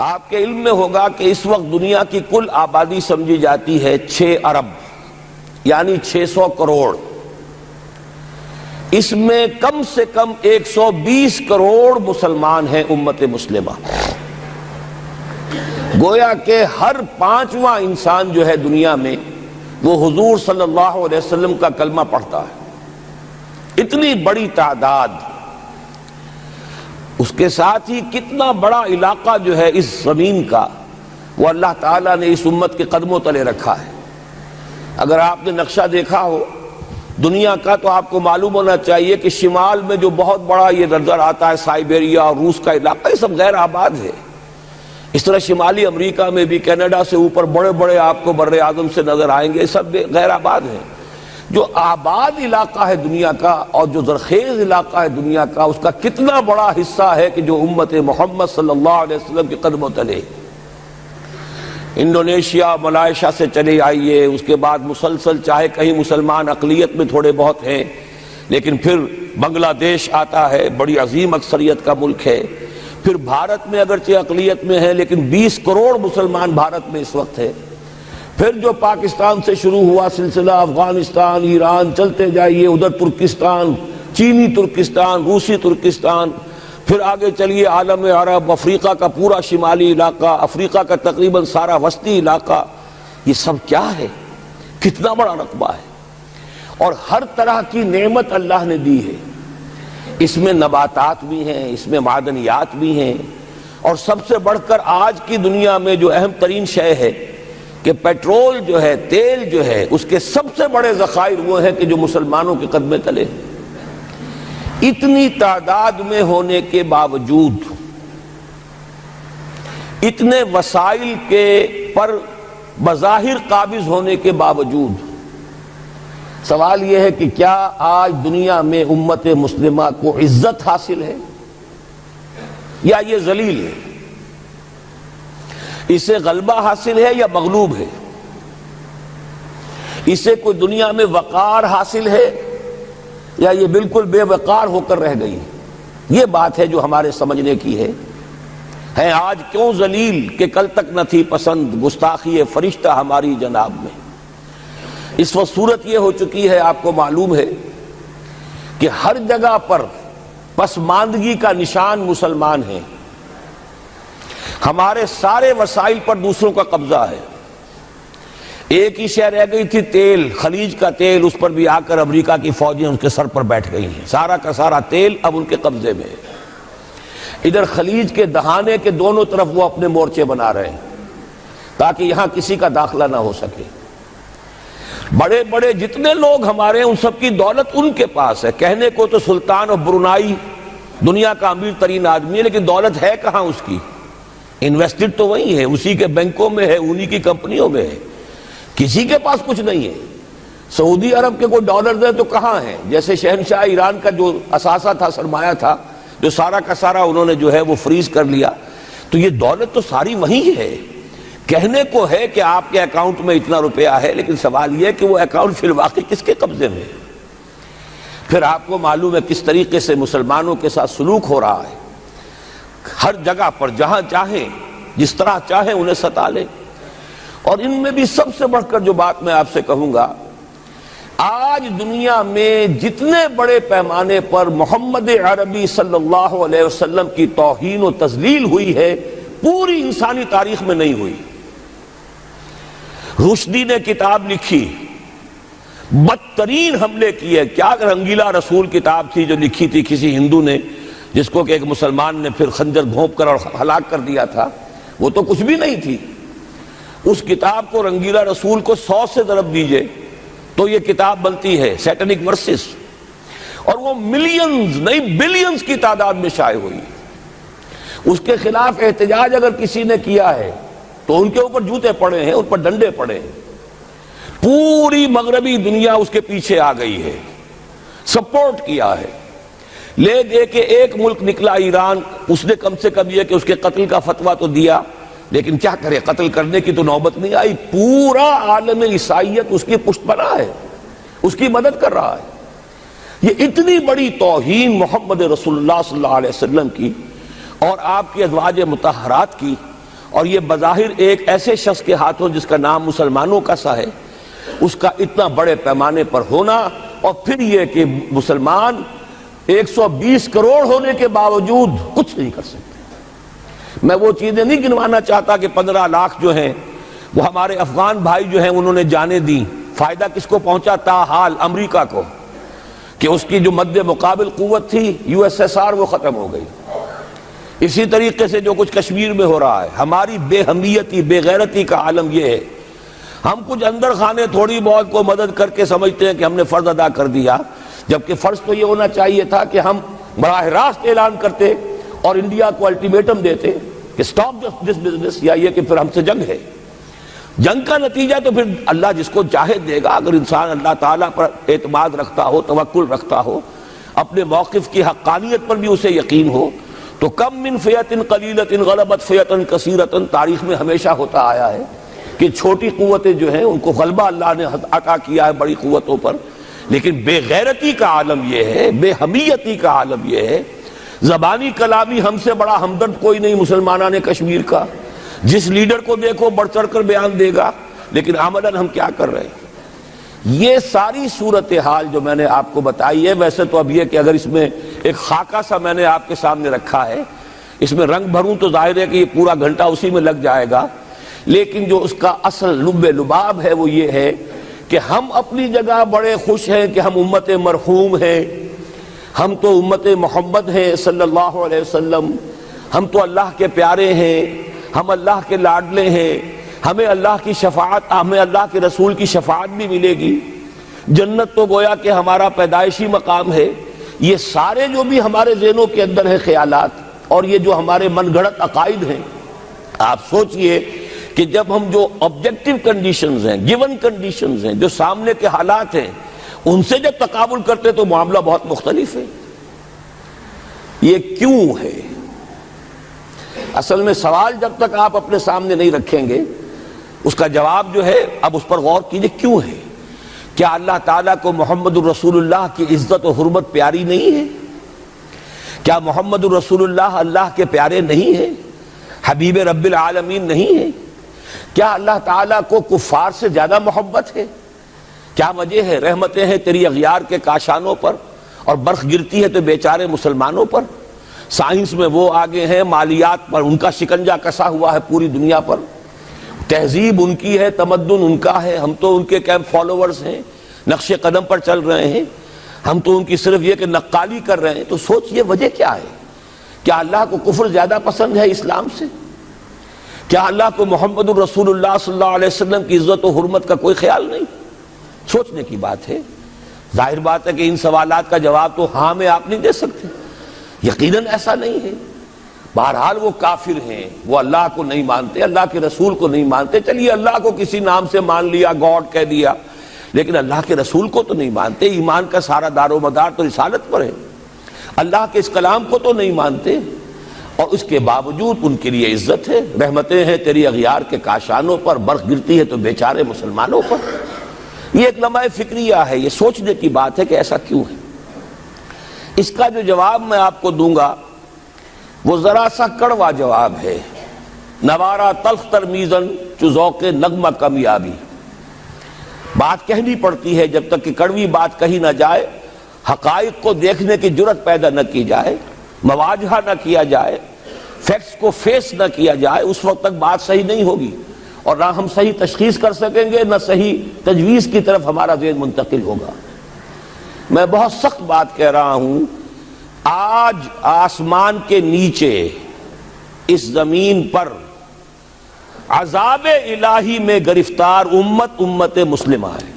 آپ کے علم میں ہوگا کہ اس وقت دنیا کی کل آبادی سمجھی جاتی ہے 6 ارب یعنی 600 کروڑ. اس میں کم سے کم 120 کروڑ مسلمان ہیں امت مسلمہ. گویا کہ ہر 5واں انسان جو ہے دنیا میں وہ حضور صلی اللہ علیہ وسلم کا کلمہ پڑھتا ہے. اتنی بڑی تعداد. اس کے ساتھ ہی کتنا بڑا علاقہ جو ہے اس زمین کا وہ اللہ تعالیٰ نے اس امت کے قدموں تلے رکھا ہے. اگر آپ نے نقشہ دیکھا ہو دنیا کا تو آپ کو معلوم ہونا چاہیے کہ شمال میں جو بہت بڑا یہ نظر آتا ہے سائبیریا اور روس کا علاقہ، یہ سب غیر آباد ہے. اس طرح شمالی امریکہ میں بھی کینیڈا سے اوپر بڑے بڑے آپ کو بر اعظم سے نظر آئیں گے، سب غیر آباد ہیں. جو آباد علاقہ ہے دنیا کا اور جو زرخیز علاقہ ہے دنیا کا، اس کا کتنا بڑا حصہ ہے کہ جو امت محمد صلی اللہ علیہ وسلم کے قدموں تلے. انڈونیشیا ملائیشیا سے چلے آئیے، اس کے بعد مسلسل چاہے کہیں مسلمان اقلیت میں تھوڑے بہت ہیں، لیکن پھر بنگلہ دیش آتا ہے، بڑی عظیم اکثریت کا ملک ہے. پھر بھارت میں اگرچہ اقلیت میں ہے لیکن 20 کروڑ مسلمان بھارت میں اس وقت ہے. پھر جو پاکستان سے شروع ہوا سلسلہ، افغانستان، ایران، چلتے جائیے ادھر ترکستان، چینی ترکستان، روسی ترکستان، پھر آگے چلیے عالم عرب، افریقہ کا پورا شمالی علاقہ، افریقہ کا تقریباً سارا وسطی علاقہ. یہ سب کیا ہے؟ کتنا بڑا رقبہ ہے. اور ہر طرح کی نعمت اللہ نے دی ہے. اس میں نباتات بھی ہیں، اس میں معدنیات بھی ہیں، اور سب سے بڑھ کر آج کی دنیا میں جو اہم ترین شے ہے کہ پیٹرول جو ہے، تیل جو ہے، اس کے سب سے بڑے ذخائر وہ ہیں کہ جو مسلمانوں کے قدمے تلے. اتنی تعداد میں ہونے کے باوجود، اتنے وسائل کے پر بظاہر قابض ہونے کے باوجود، سوال یہ ہے کہ کیا آج دنیا میں امت مسلمہ کو عزت حاصل ہے یا یہ ذلیل ہے؟ اسے غلبہ حاصل ہے یا مغلوب ہے؟ اسے کوئی دنیا میں وقار حاصل ہے یا یہ بالکل بے وقار ہو کر رہ گئی؟ یہ بات ہے جو ہمارے سمجھنے کی ہے. آج کیوں ذلیل کہ کل تک نہ تھی پسند گستاخی فرشتہ ہماری جناب میں. اس وقت صورت یہ ہو چکی ہے، آپ کو معلوم ہے کہ ہر جگہ پر پسماندگی کا نشان مسلمان ہیں. ہمارے سارے وسائل پر دوسروں کا قبضہ ہے. ایک ہی شے رہ گئی تھی تیل، خلیج کا تیل، اس پر بھی آ کر امریکہ کی فوجیں ان کے سر پر بیٹھ گئی ہیں. سارا کا سارا تیل اب ان کے قبضے میں ہے. ادھر خلیج کے دہانے کے دونوں طرف وہ اپنے مورچے بنا رہے ہیں تاکہ یہاں کسی کا داخلہ نہ ہو سکے. بڑے بڑے جتنے لوگ ہمارے ہیں ان سب کی دولت ان کے پاس ہے. کہنے کو تو سلطان آف برونائی دنیا کا امیر ترین آدمی ہے، لیکن دولت ہے کہاں اس کی؟ انویسٹڈ تو وہی ہے، اسی کے بینکوں میں ہے، انہی کی کمپنیوں میں ہے. کسی کے پاس کچھ نہیں ہے. سعودی عرب کے کوئی ڈالرز ہیں تو کہاں ہیں؟ جیسے شہنشاہ ایران کا جو اثاثہ تھا، سرمایہ تھا، جو سارا کا سارا انہوں نے جو ہے وہ فریز کر لیا. تو یہ دولت تو ساری وہی ہے. کہنے کو ہے کہ آپ کے اکاؤنٹ میں اتنا روپیہ ہے، لیکن سوال یہ کہ وہ اکاؤنٹ فی الواقع کس کے قبضے میں ہے؟ پھر آپ کو معلوم ہے کس طریقے سے مسلمانوں کے ساتھ سلوک ہو رہا ہے. ہر جگہ پر جہاں چاہیں، جس طرح چاہیں انہیں ستا لیں. اور ان میں بھی سب سے بڑھ کر جو بات میں آپ سے کہوں گا، آج دنیا میں جتنے بڑے پیمانے پر محمد عربی صلی اللہ علیہ وسلم کی توہین و تذلیل ہوئی ہے، پوری انسانی تاریخ میں نہیں ہوئی. رشدی نے کتاب لکھی، بدترین حملے کیے. کیا رنگیلا رسول کتاب تھی جو لکھی تھی کسی ہندو نے، جس کو کہ ایک مسلمان نے پھر خنجر گھونپ کر اور ہلاک کر دیا تھا. وہ تو کچھ بھی نہیں تھی. اس کتاب کو رنگیلا رسول کو 100 سے ضرب دیجئے تو یہ کتاب بنتی ہے سیٹنک ورسز، اور وہ ملینز نہیں بلینز کی تعداد میں شائع ہوئی. اس کے خلاف احتجاج اگر کسی نے کیا ہے تو ان کے اوپر جوتے پڑے ہیں، ان پر ڈنڈے پڑے ہیں. پوری مغربی دنیا اس کے پیچھے آ گئی ہے، سپورٹ کیا ہے. لے دے کے ایک ملک نکلا ایران، اس نے کم سے کم یہ کہ اس کے قتل کا فتویٰ تو دیا، لیکن کیا کرے، قتل کرنے کی تو نوبت نہیں آئی. پورا عالم عیسائیت اس کی پشت پناہ ہے، اس کی مدد کر رہا ہے. یہ اتنی بڑی توہین محمد رسول اللہ صلی اللہ علیہ وسلم کی اور آپ کی ازواج مطہرات کی اور یہ بظاہر ایک ایسے شخص کے ہاتھوں جس کا نام مسلمانوں کا سا ہے، اس کا اتنا بڑے پیمانے پر ہونا، اور پھر یہ کہ مسلمان 120 کروڑ ہونے کے باوجود کچھ نہیں کر سکتے۔ میں وہ چیزیں نہیں گنوانا چاہتا کہ 15 لاکھ جو ہیں وہ ہمارے افغان بھائی جو ہیں انہوں نے جانیں دیں، فائدہ کس کو پہنچا؟ تاحال امریکہ کو، کہ اس کی جو مد مقابل قوت تھی USSR وہ ختم ہو گئی۔ اسی طریقے سے جو کچھ کشمیر میں ہو رہا ہے، ہماری بے ہمیتی، بے غیرتی کا عالم یہ ہے، ہم کچھ اندر خانے تھوڑی بہت کو مدد کر کے سمجھتے ہیں کہ ہم نے فرض ادا کر دیا، جبکہ فرض تو یہ ہونا چاہیے تھا کہ ہم براہ راست اعلان کرتے اور انڈیا کو الٹیمیٹم دیتے کہ سٹاپ دس بزنس، یا یہ کہ پھر ہم سے جنگ ہے۔ جنگ کا نتیجہ تو پھر اللہ جس کو چاہے دے گا، اگر انسان اللہ تعالیٰ پر اعتماد رکھتا ہو، توکل رکھتا ہو، اپنے موقف کی حقانیت پر بھی اسے یقین ہو، تو کم من فیۃ قلیلۃ غلبت فیۃ کثیرۃ، تاریخ میں ہمیشہ ہوتا آیا ہے کہ چھوٹی قوتیں جو ہیں ان کو غلبہ اللہ نے عطا کیا ہے بڑی قوتوں پر، لیکن بے غیرتی کا عالم یہ ہے، بے حمیتی کا عالم یہ ہے، زبانی کلامی ہم سے بڑا ہمدرد کوئی نہیں مسلمانان کشمیر کا، جس لیڈر کو دیکھو بڑھ چڑھ کر بیان دے گا، لیکن عملاً ہم کیا کر رہے ہیں؟ یہ ساری صورتحال جو میں نے آپ کو بتائی ہے، ویسے تو اب یہ کہ اگر اس میں ایک خاکہ سا میں نے آپ کے سامنے رکھا ہے، اس میں رنگ بھروں تو ظاہر ہے کہ یہ پورا گھنٹہ اسی میں لگ جائے گا، لیکن جو اس کا اصل لب لباب ہے وہ یہ ہے کہ ہم اپنی جگہ بڑے خوش ہیں کہ ہم امت مرحوم ہیں، ہم تو امت محمد ہیں صلی اللہ علیہ وسلم، ہم تو اللہ کے پیارے ہیں، ہم اللہ کے لاڈلے ہیں، ہمیں اللہ کی شفاعت، ہمیں اللہ کے رسول کی شفاعت بھی ملے گی، جنت تو گویا کہ ہمارا پیدائشی مقام ہے۔ یہ سارے جو بھی ہمارے ذہنوں کے اندر ہیں خیالات، اور یہ جو ہمارے من گھڑت عقائد ہیں، آپ سوچئے کہ جب ہم جو آبجیکٹیو کنڈیشنز ہیں، گیون کنڈیشنز ہیں، جو سامنے کے حالات ہیں، ان سے جب تقابل کرتے تو معاملہ بہت مختلف ہے۔ یہ کیوں ہے؟ اصل میں سوال جب تک آپ اپنے سامنے نہیں رکھیں گے، اس کا جواب جو ہے اب اس پر غور کیجئے، کیوں ہے؟ کیا اللہ تعالیٰ کو محمد الرسول اللہ کی عزت و حرمت پیاری نہیں ہے؟ کیا محمد الرسول اللہ اللہ کے پیارے نہیں ہیں؟ حبیب رب العالمین نہیں ہے؟ کیا اللہ تعالیٰ کو کفار سے زیادہ محبت ہے؟ کیا وجہ ہے؟ رحمتیں ہیں تیری اغیار کے کاشانوں پر، اور برف گرتی ہے تو بیچارے مسلمانوں پر۔ سائنس میں وہ آگے ہیں، مالیات پر ان کا شکنجہ کسا ہوا ہے پوری دنیا پر، تہذیب ان کی ہے، تمدن ان کا ہے، ہم تو ان کے کیمپ فالوورز ہیں، نقش قدم پر چل رہے ہیں، ہم تو ان کی صرف یہ کہ نقالی کر رہے ہیں۔ تو سوچئے وجہ کیا ہے؟ کیا اللہ کو کفر زیادہ پسند ہے اسلام سے؟ کیا اللہ کو محمد الرسول اللہ صلی اللہ علیہ وسلم کی عزت و حرمت کا کوئی خیال نہیں؟ سوچنے کی بات ہے۔ ظاہر بات ہے کہ ان سوالات کا جواب تو ہاں میں آپ نہیں دے سکتے، یقیناً ایسا نہیں ہے۔ بہرحال وہ کافر ہیں، وہ اللہ کو نہیں مانتے، اللہ کے رسول کو نہیں مانتے، چلیے اللہ کو کسی نام سے مان لیا، گاڈ کہہ دیا، لیکن اللہ کے رسول کو تو نہیں مانتے۔ ایمان کا سارا دار و مدار تو رسالت پر ہے، اللہ کے اس کلام کو تو نہیں مانتے، اور اس کے باوجود ان کے لیے عزت ہے، رحمتیں ہیں تیری اغیار کے کاشانوں پر، برف گرتی ہے تو بیچارے مسلمانوں پر۔ یہ ایک لمحہ فکریہ ہے، یہ سوچنے کی بات ہے کہ ایسا کیوں ہے۔ اس کا جو جواب میں آپ کو دوں گا وہ ذرا سا کڑوا جواب ہے، نوارا تلخ ترمیزن چو ذوق نغمہ کمیابی۔ بات کہنی پڑتی ہے، جب تک کہ کڑوی بات کہی نہ جائے، حقائق کو دیکھنے کی جرت پیدا نہ کی جائے، مواجہہ نہ کیا جائے، فیکٹس کو فیس نہ کیا جائے، اس وقت تک بات صحیح نہیں ہوگی، اور نہ ہم صحیح تشخیص کر سکیں گے، نہ صحیح تجویز کی طرف ہمارا ذہن منتقل ہوگا۔ میں بہت سخت بات کہہ رہا ہوں، آج آسمان کے نیچے اس زمین پر عذاب الہی میں گرفتار امت مسلمہ ہے۔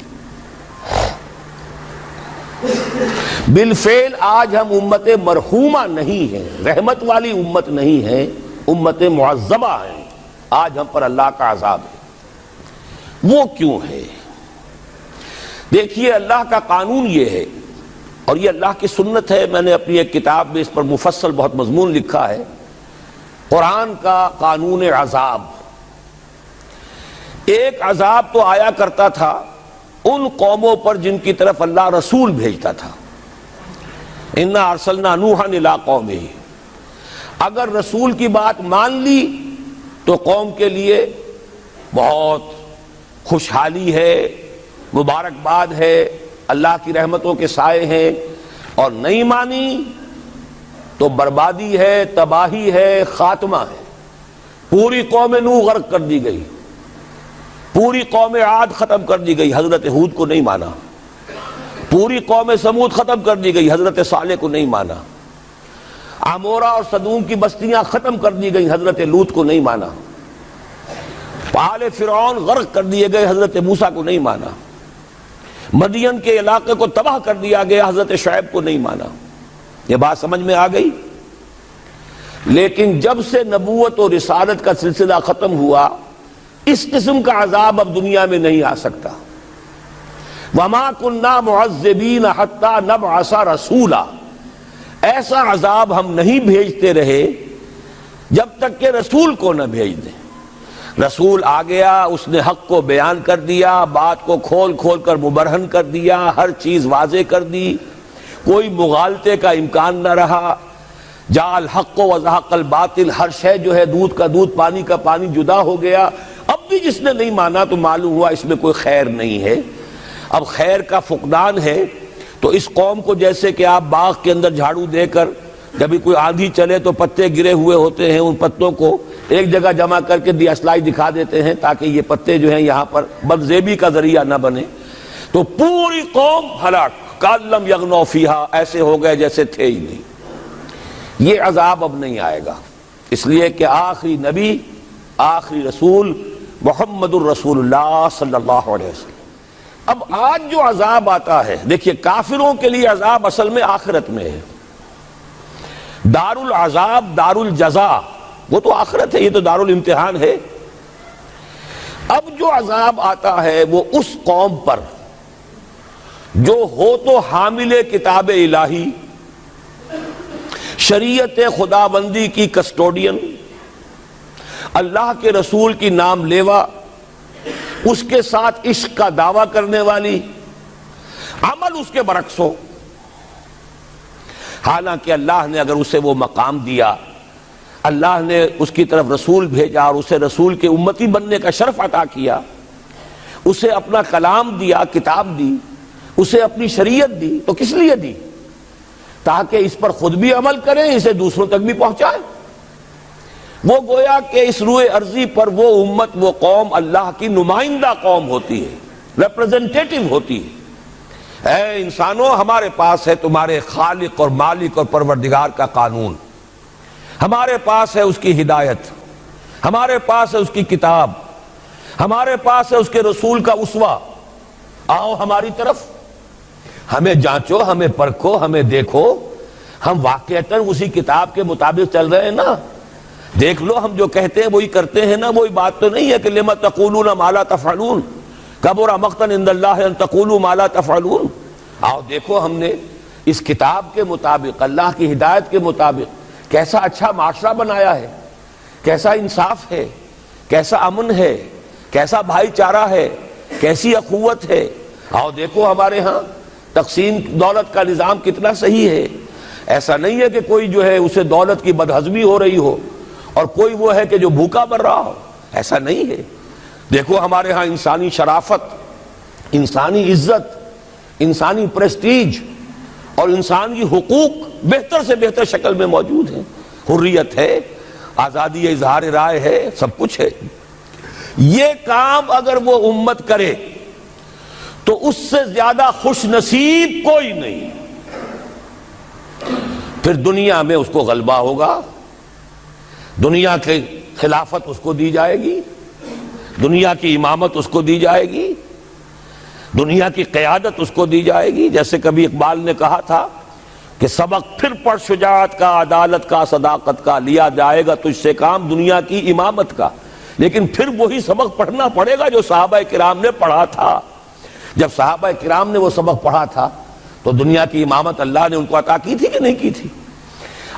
بالفعل آج ہم امت مرحومہ نہیں ہیں، رحمت والی امت نہیں ہے، امت معذبہ ہیں، آج ہم پر اللہ کا عذاب ہے۔ وہ کیوں ہے؟ دیکھیے اللہ کا قانون یہ ہے، اور یہ اللہ کی سنت ہے، میں نے اپنی ایک کتاب میں اس پر مفصل بہت مضمون لکھا ہے، قرآن کا قانون عذاب۔ ایک عذاب تو آیا کرتا تھا ان قوموں پر جن کی طرف اللہ رسول بھیجتا تھا، اِنَّا أَرْسَلْنَا نُوحًا إِلَىٰ قَوْمِهِ، اگر رسول کی بات مان لی تو قوم کے لیے بہت خوشحالی ہے، مبارکباد ہے، اللہ کی رحمتوں کے سائے ہیں، اور نہیں مانی تو بربادی ہے، تباہی ہے، خاتمہ ہے۔ پوری قوم نوح غرق کر دی گئی، پوری قوم عاد ختم کر دی گئی، حضرت ہود کو نہیں مانا۔ پوری قوم سمود ختم کر دی گئی، حضرت صالح کو نہیں مانا۔ عمورہ اور صدوم کی بستیاں ختم کر دی گئی، حضرت لوط کو نہیں مانا۔ آل فرعون غرق کر دیے گئے، حضرت موسیٰ کو نہیں مانا۔ مدین کے علاقے کو تباہ کر دیا گیا، حضرت شعیب کو نہیں مانا۔ یہ بات سمجھ میں آ گئی؟ لیکن جب سے نبوت اور رسالت کا سلسلہ ختم ہوا، اس قسم کا عذاب اب دنیا میں نہیں آ سکتا۔ وَمَا كُنَّا مُعَذِّبِينَ حَتَّى نَبْعَثَ رَسُولًا، ایسا عذاب ہم نہیں بھیجتے رہے جب تک کہ رسول کو نہ بھیج دیں۔ رسول آ گیا، اس نے حق کو بیان کر دیا، بات کو کھول کھول کر مبرہن کر دیا، ہر چیز واضح کر دی، کوئی مغالطے کا امکان نہ رہا۔ جاء الحق وزهق الباطل، ہر شے جو ہے دودھ کا دودھ، پانی کا پانی جدا ہو گیا۔ اب بھی جس نے نہیں مانا تو معلوم ہوا اس میں کوئی خیر نہیں ہے، اب خیر کا فقدان ہے۔ تو اس قوم کو جیسے کہ آپ باغ کے اندر جھاڑو دے کر جب کوئی آندھی چلے تو پتے گرے ہوئے ہوتے ہیں، ان پتوں کو ایک جگہ جمع کر کے دیاسلائی دکھا دیتے ہیں تاکہ یہ پتے جو ہیں یہاں پر بدزیبی کا ذریعہ نہ بنے، تو پوری قوم ہلاک، کالم یغنوا فیہا، ایسے ہو گئے جیسے تھے ہی نہیں۔ یہ عذاب اب نہیں آئے گا، اس لیے کہ آخری نبی، آخری رسول محمد الرسول اللہ صلی اللہ علیہ وسلم۔ اب آج جو عذاب آتا ہے، دیکھیے کافروں کے لیے عذاب اصل میں آخرت میں ہے۔ دار العذاب، دار الجزا، وہ تو آخرت ہے، یہ تو دار الامتحان ہے۔ اب جو عذاب آتا ہے وہ اس قوم پر جو ہو تو حامل کتاب الہی، شریعت خداوندی کی کسٹوڈین، اللہ کے رسول کی نام لیوا، اس کے ساتھ عشق کا دعویٰ کرنے والی، عمل اس کے برعکس ہو۔ حالانکہ اللہ نے اگر اسے وہ مقام دیا، اللہ نے اس کی طرف رسول بھیجا اور اسے رسول کے امتی بننے کا شرف عطا کیا، اسے اپنا کلام دیا، کتاب دی، اسے اپنی شریعت دی، تو کس لیے دی؟ تاکہ اس پر خود بھی عمل کریں، اسے دوسروں تک بھی پہنچائیں۔ وہ گویا کہ اس روئے ارضی پر وہ امت، وہ قوم اللہ کی نمائندہ قوم ہوتی ہے، ریپرزنٹیٹو ہوتی ہے۔ اے انسانوں، ہمارے پاس ہے تمہارے خالق اور مالک اور پروردگار کا قانون، ہمارے پاس ہے اس کی ہدایت، ہمارے پاس ہے اس کی کتاب، ہمارے پاس ہے اس کے رسول کا اسوہ۔ آؤ ہماری طرف، ہمیں جانچو، ہمیں پرکھو، ہمیں دیکھو، ہم واقعتاً اسی کتاب کے مطابق چل رہے ہیں نا؟ دیکھ لو ہم جو کہتے ہیں وہی کرتے ہیں نا؟ وہی بات تو نہیں ہے کہ لما تقولون ما لا تفعلون، کبر مقتا عند اللہ ان تقولوا ما لا تفعلون۔ آؤ دیکھو ہم نے اس کتاب کے مطابق، اللہ کی ہدایت کے مطابق کیسا اچھا معاشرہ بنایا ہے، کیسا انصاف ہے، کیسا امن ہے، کیسا بھائی چارہ ہے، کیسی اخوت ہے۔ آؤ دیکھو ہمارے ہاں تقسیم دولت کا نظام کتنا صحیح ہے۔ ایسا نہیں ہے کہ کوئی جو ہے اسے دولت کی بدہضمی ہو رہی ہو اور کوئی وہ ہے کہ جو بھوکا مر رہا ہو، ایسا نہیں ہے۔ دیکھو ہمارے ہاں انسانی شرافت، انسانی عزت، انسانی پریسٹیج اور انسانی حقوق بہتر سے بہتر شکل میں موجود ہیں، حریت ہے، آزادی اظہار رائے ہے، سب کچھ ہے۔ یہ کام اگر وہ امت کرے تو اس سے زیادہ خوش نصیب کوئی نہیں۔ پھر دنیا میں اس کو غلبہ ہوگا، دنیا کی خلافت اس کو دی جائے گی، دنیا کی امامت اس کو دی جائے گی، دنیا کی قیادت اس کو دی جائے گی۔ جیسے کبھی اقبال نے کہا تھا کہ سبق پھر پڑھ شجاعت کا، عدالت کا، صداقت کا، لیا جائے گا تجھ سے کام دنیا کی امامت کا۔ لیکن پھر وہی سبق پڑھنا پڑے گا جو صحابہ کرام نے پڑھا تھا۔ جب صحابہ کرام نے وہ سبق پڑھا تھا تو دنیا کی امامت اللہ نے ان کو عطا کی تھی کہ نہیں کی تھی؟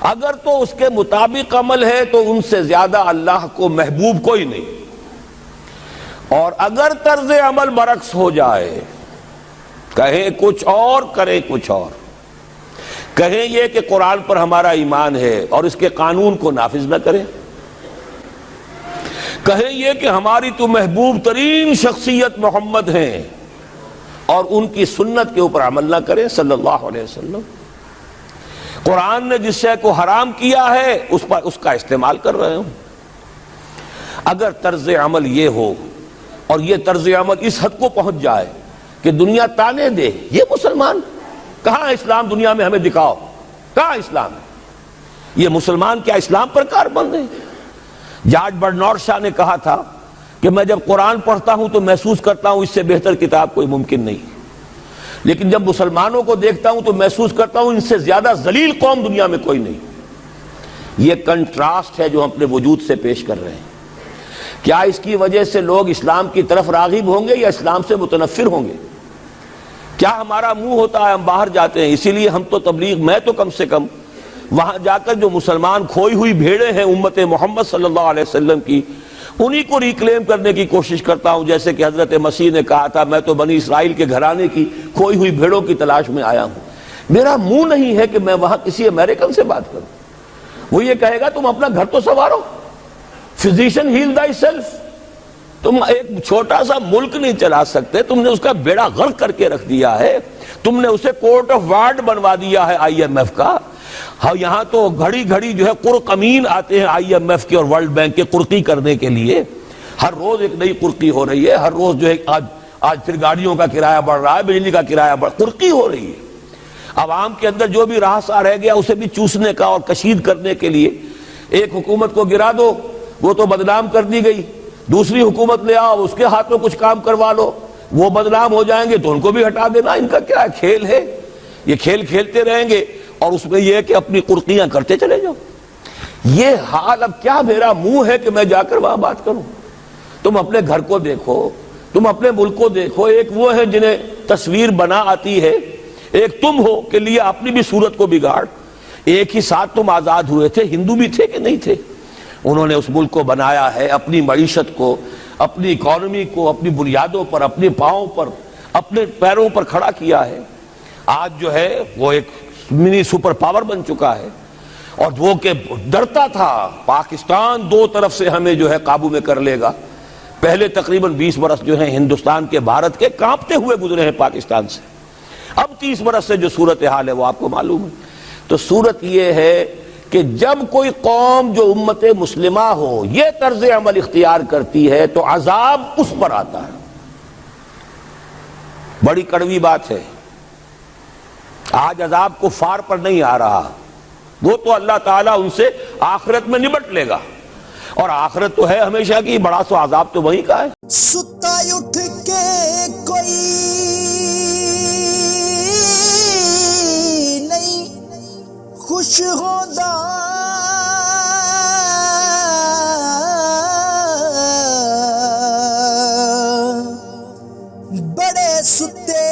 اگر تو اس کے مطابق عمل ہے تو ان سے زیادہ اللہ کو محبوب کوئی نہیں، اور اگر طرز عمل برعکس ہو جائے، کہیں کچھ اور کریں کچھ اور، کہیں یہ کہ قرآن پر ہمارا ایمان ہے اور اس کے قانون کو نافذ نہ کریں، کہیں یہ کہ ہماری تو محبوب ترین شخصیت محمد ہیں اور ان کی سنت کے اوپر عمل نہ کریں صلی اللہ علیہ وسلم. قرآن نے جس شے کو حرام کیا ہے اس کا استعمال کر رہے ہوں. اگر طرز عمل یہ ہو اور یہ طرز عمل اس حد کو پہنچ جائے کہ دنیا تانے دے یہ مسلمان کہاں اسلام دنیا میں ہمیں دکھاؤ, کہاں اسلام ہے؟ یہ مسلمان کیا اسلام پر کاربند ہیں؟ جارج برنارڈ شاہ نے کہا تھا کہ میں جب قرآن پڑھتا ہوں تو محسوس کرتا ہوں اس سے بہتر کتاب کوئی ممکن نہیں, لیکن جب مسلمانوں کو دیکھتا ہوں تو محسوس کرتا ہوں ان سے زیادہ ذلیل قوم دنیا میں کوئی نہیں. یہ کنٹراسٹ ہے جو ہم اپنے وجود سے پیش کر رہے ہیں. کیا اس کی وجہ سے لوگ اسلام کی طرف راغب ہوں گے یا اسلام سے متنفر ہوں گے؟ کیا ہمارا منہ ہوتا ہے ہم باہر جاتے ہیں؟ اسی لیے ہم تو تبلیغ, میں تو کم سے کم وہاں جا کر جو مسلمان کھوئی ہوئی بھیڑیں ہیں امت محمد صلی اللہ علیہ وسلم کی, انہی کو ریکلیم کرنے کی کوشش کرتا ہوں. جیسے کہ حضرت مسیح نے کہا تھا میں تو بنی اسرائیل کے گھرانے کی کھوئی ہوئی بھیڑوں کی تلاش میں آیا ہوں. میرا منہ نہیں ہے کہ میں وہاں کسی امریکن سے بات کروں. وہ یہ کہے گا تم اپنا گھر تو سنوارو, فزیشن ہیل تھائی سیلف. تم ایک چھوٹا سا ملک نہیں چلا سکتے, تم نے اس کا بیڑا غرق کر کے رکھ دیا ہے. تم نے اسے کورٹ آف وارڈ بنوا دیا ہے IMF کا. ہاں یہاں تو گھڑی گھڑی جو ہے قرقمین آتے ہیں IMF کے اور ورلڈ بینک کے قرقی کرنے کے لیے. ہر روز ایک نئی قرقی ہو رہی ہے, ہر روز جو ہے آج پھر گاڑیوں کا کرایہ بڑھ رہا ہے, بجلی کا کرایہ قرقی ہو رہی ہے. عوام کے اندر جو بھی راہ رہ گیا اسے بھی چوسنے کا اور کشید کرنے کے لیے. ایک حکومت کو گرا دو وہ تو بدنام کر دی گئی, دوسری حکومت لے آؤ اس کے ہاتھ میں کچھ کام کروا لو, وہ بدنام ہو جائیں گے تو ان کو بھی ہٹا دینا. ان کا کیا کھیل ہے؟ یہ کھیل کھیلتے رہیں گے اور اس میں یہ ہے کہ اپنی قرقیاں کرتے چلے جاؤ. یہ حال اب کیا میرا منہ ہے کہ میں جا کر وہاں بات کروں؟ تم اپنے گھر کو دیکھو, تم اپنے ملک کو دیکھو. ایک وہ ہے جنہیں تصویر بنا آتی ہے, ایک تم ہو کہ لیے اپنی بھی صورت کو بگاڑ. ایک ہی ساتھ تم آزاد ہوئے تھے, ہندو بھی تھے کہ نہیں تھے. انہوں نے اس ملک کو بنایا ہے, اپنی معیشت کو, اپنی اکانومی کو اپنی بنیادوں پر, اپنے پاؤں پر, اپنے پیروں پر کھڑا کیا ہے. آج جو ہے وہ ایک منی سپر پاور بن چکا ہے. اور وہ کہ ڈرتا تھا پاکستان دو طرف سے ہمیں جو ہے قابو میں کر لے گا. پہلے تقریباً 20 برس جو ہیں ہندوستان کے, بھارت کے کانپتے ہوئے گزرے ہیں پاکستان سے. اب 30 برس سے جو صورتحال ہے وہ آپ کو معلوم ہے. تو صورت یہ ہے کہ جب کوئی قوم جو امت مسلمہ ہو یہ طرز عمل اختیار کرتی ہے تو عذاب اس پر آتا ہے. بڑی کڑوی بات ہے. آج عذاب کفار پر نہیں آ رہا, وہ تو اللہ تعالیٰ ان سے آخرت میں نبٹ لے گا, اور آخرت تو ہے ہمیشہ کی, بڑا سو عذاب تو وہیں کا ہے. ستا اٹھ کے کوئی نہیں خوش ہوتا, بڑے ستے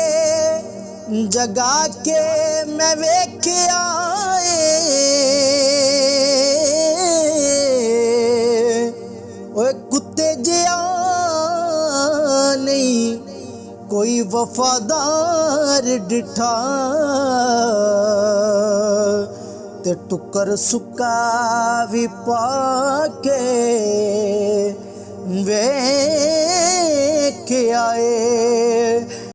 جگا کے میں ویکھیا کتے جیا نہیں کوئی وفادار ڈٹھا, تے ٹکر سکا بھی پا کے ویکھ آئے.